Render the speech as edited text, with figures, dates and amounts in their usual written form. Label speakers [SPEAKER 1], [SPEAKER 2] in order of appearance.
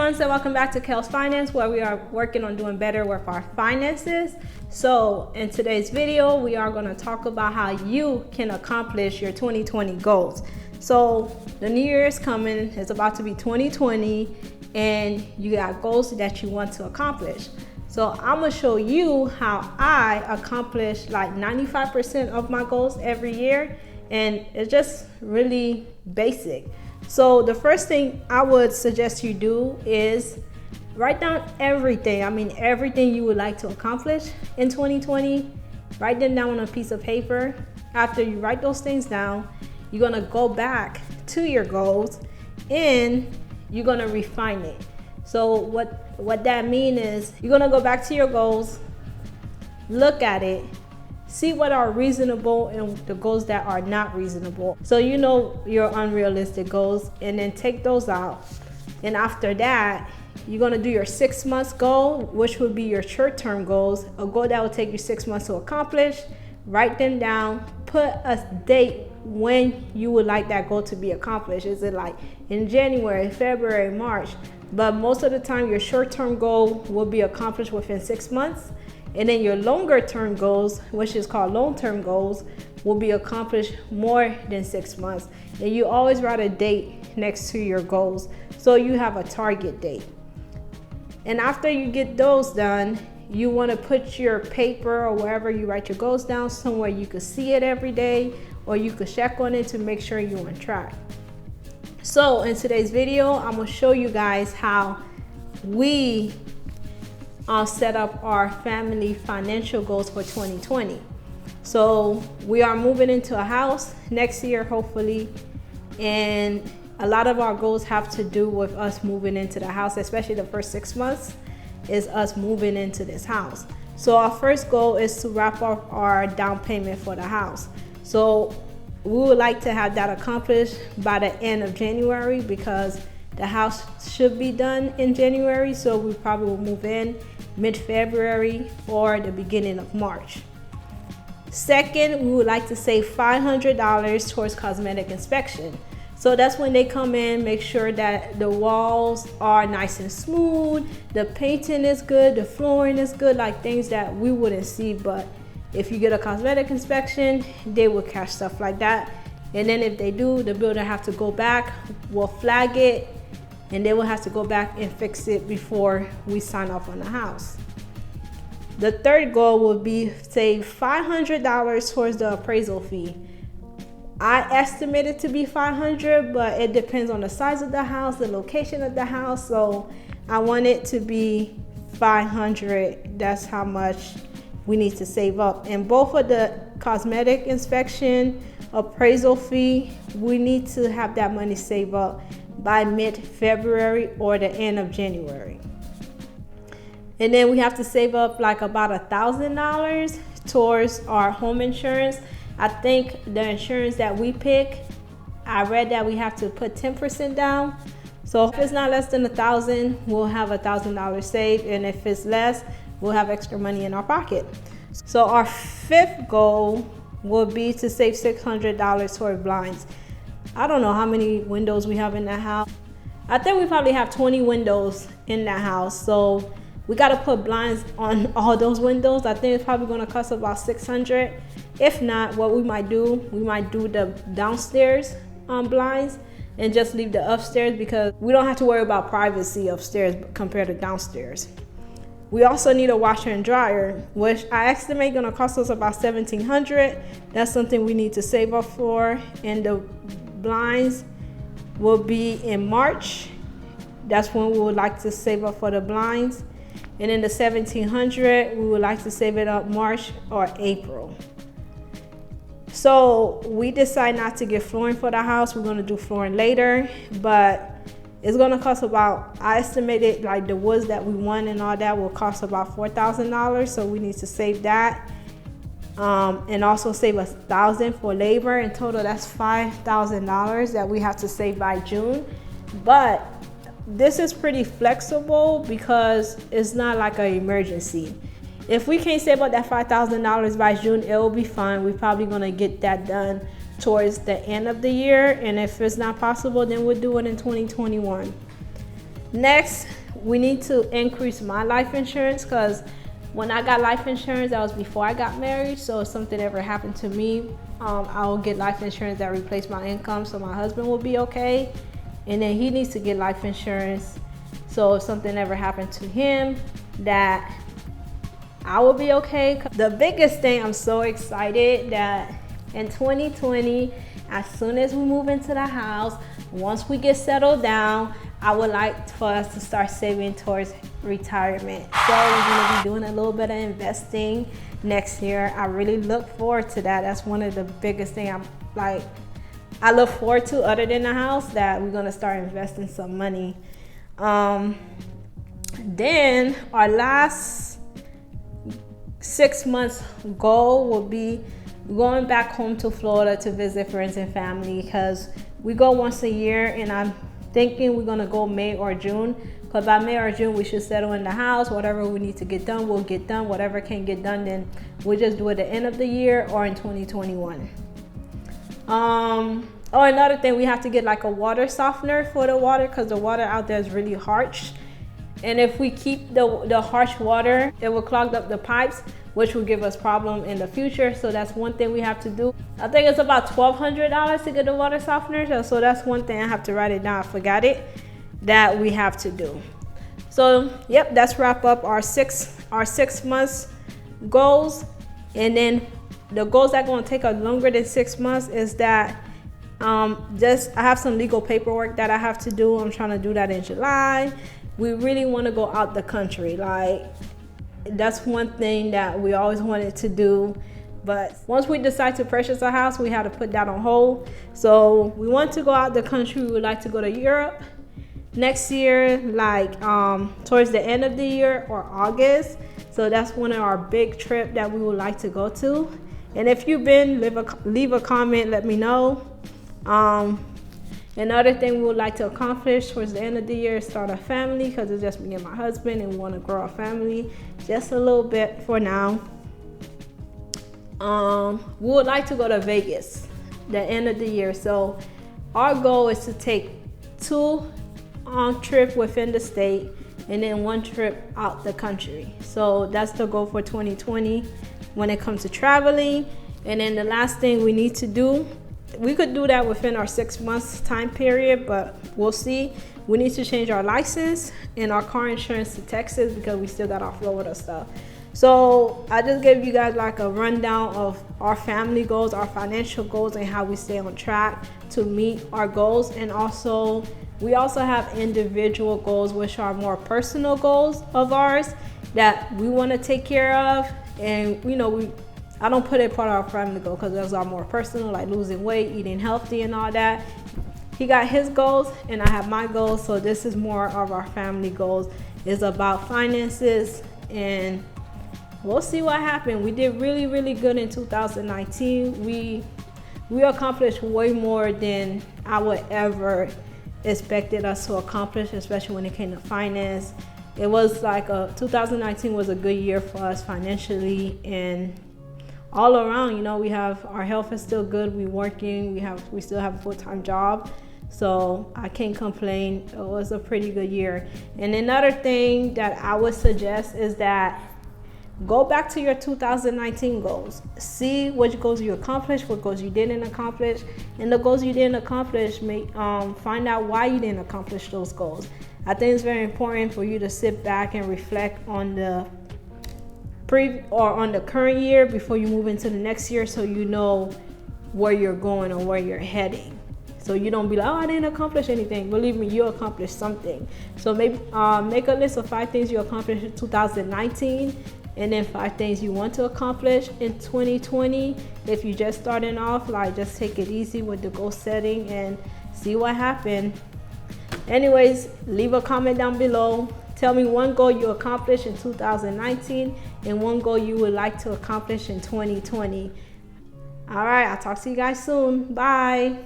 [SPEAKER 1] everyone, so welcome back to Kel's Finance, where we are working on doing better with our finances. So in today's video, we are going to talk about how you can accomplish your 2020 goals. So the new year is coming, it's about to be 2020, and you got goals that you want to accomplish. So I'm going to show you how I accomplish like 95% of my goals every year, and it's just really basic. So the first thing I would suggest you do is write down everything. Everything you would like to accomplish in 2020. Write them down on a piece of paper. After you write those things down, you're gonna go back to your goals and you're gonna refine it. So what that means is you're gonna go back to your goals, look at it, see what are reasonable and the goals that are not reasonable. So you know your unrealistic goals, and then take those out. And after that, you're gonna do your 6 months goal, which would be your short-term goals, a goal that will take you 6 months to accomplish. Write them down, put a date when you would like that goal to be accomplished. Is it like in January, February, March? But most of the time, your short-term goal will be accomplished within 6 months. And then your longer term goals, which is called long-term goals, will be accomplished more than 6 months. And you always write a date next to your goals, so you have a target date. And after you get those done, you want to put your paper or wherever you write your goals down somewhere you could see it every day, or you could check on it to make sure you're on track. So in today's video, I'm going to show you guys how we set up our family financial goals for 2020. So we are moving into a house next year, hopefully, and a lot of our goals have to do with us moving into the house, especially the first 6 months is us moving into this house. So our first goal is to wrap up our down payment for the house. So we would like to have that accomplished by the end of January, because the house should be done in January, so we probably will move in mid-February or the beginning of March. Second, we would like to save $500 towards cosmetic inspection. So that's when they come in, make sure that the walls are nice and smooth, the painting is good, the flooring is good, like things that we wouldn't see. But if you get a cosmetic inspection, they will catch stuff like that. And then if they do, the builder have to go back, we'll flag it, and they will have to go back and fix it before we sign off on the house. The third goal would be save $500 towards the appraisal fee. I estimate it to be $500, but it depends on the size of the house, the location of the house. So I want it to be $500. That's how much we need to save up. And both of the cosmetic inspection, appraisal fee, we need to have that money saved up by mid-February or the end of January. And then we have to save up like about $1,000 towards our home insurance. I think the insurance that we pick, I read that we have to put 10% down. So if it's not less than $1,000, we'll have $1,000 saved. And if it's less, we'll have extra money in our pocket. So our fifth goal will be to save $600 toward blinds. I don't know how many windows we have in that house. I think we probably have 20 windows in that house. So we got to put blinds on all those windows. I think it's probably going to cost about $600. If not, what we might do the downstairs blinds and just leave the upstairs, because we don't have to worry about privacy upstairs compared to downstairs. We also need a washer and dryer, which I estimate going to cost us about $1,700. That's something we need to save up for. And the blinds will be in March. That's when we would like to save up for the blinds. And then the $1,700, we would like to save it up March or April. So we decide not to get flooring for the house. We're going to do flooring later, but it's going to cost about, I estimated like the woods that we want and all that will cost about $4,000. So we need to save that. And also save $1,000 for labor. In total, that's $5,000 that we have to save by June. But this is pretty flexible because it's not like an emergency. If we can't save up that $5,000 by June, it will be fine. We're probably gonna get that done towards the end of the year. And if it's not possible, then we'll do it in 2021. Next, we need to increase my life insurance, because when I got life insurance, that was before I got married. So if something ever happened to me, I'll get life insurance that replace my income, so my husband will be okay. And then he needs to get life insurance, so if something ever happened to him, that I will be okay. The biggest thing, I'm so excited that in 2020, as soon as we move into the house, once we get settled down, I would like for us to start saving towards retirement. So we're gonna be doing a little bit of investing next year. I really look forward to that. That's one of the biggest things I look forward to, other than the house, that we're gonna start investing some money. Then our last 6 months goal will be going back home to Florida to visit friends and family, because we go once a year, and I'm thinking we're gonna go May or June, because by May or June we should settle in the house. Whatever we need to get done, we'll get done. Whatever can't get done, then we'll just do it at the end of the year or in 2021. Another thing, we have to get like a water softener for the water, because the water out there is really harsh, and if we keep the harsh water, it will clog up the pipes, which will give us problem in the future. So that's one thing we have to do. I think it's about $1,200 to get the water softener. So that's one thing I have to write it down. I forgot it, that we have to do. So yep, that's wrap up our six months goals. And then the goals that are going to take us longer than 6 months is that I have some legal paperwork that I have to do. I'm trying to do that in July. We really want to go out the country. That's one thing that we always wanted to do, but once we decide to purchase a house, we had to put that on hold. So we want to go out the country. We would like to go to Europe next year, towards the end of the year or August. So that's one of our big trips that we would like to go to. And if you've been, leave a comment, let me know. Another thing we would like to accomplish towards the end of the year is start a family, because it's just me and my husband, and we want to grow our family just a little bit for now. We would like to go to Vegas the end of the year. So our goal is to take 2 trips within the state and then 1 trip out the country. So that's the goal for 2020 when it comes to traveling. And then the last thing we need to do, we could do that within our 6 months time period, but we'll see. We need to change our license and our car insurance to Texas, because we still got our Florida stuff. So I just gave you guys like a rundown of our family goals, our financial goals, and how we stay on track to meet our goals. And also, we also have individual goals, which are more personal goals of ours that we want to take care of. And I don't put it part of our family goal, because those are more personal, like losing weight, eating healthy, and all that. He got his goals and I have my goals. So this is more of our family goals. It's about finances, and we'll see what happened. We did really, really good in 2019. We accomplished way more than I would ever expected us to accomplish, especially when it came to finance. It was 2019 was a good year for us financially, and all around, we have, our health is still good. We're working. We still have a full-time job. So I can't complain. It was a pretty good year. And another thing that I would suggest is that go back to your 2019 goals. See which goals you accomplished, what goals you didn't accomplish. And the goals you didn't accomplish, find out why you didn't accomplish those goals. I think it's very important for you to sit back and reflect on the on the current year before you move into the next year, so you know where you're going or where you're heading. So you don't be like, oh, I didn't accomplish anything. Believe me, you accomplished something. So maybe make a list of 5 things you accomplished in 2019, and then 5 things you want to accomplish in 2020. If you're just starting off, just take it easy with the goal setting and see what happens. Anyways, leave a comment down below. Tell me 1 goal you accomplished in 2019 and 1 goal you would like to accomplish in 2020. All right, I'll talk to you guys soon. Bye.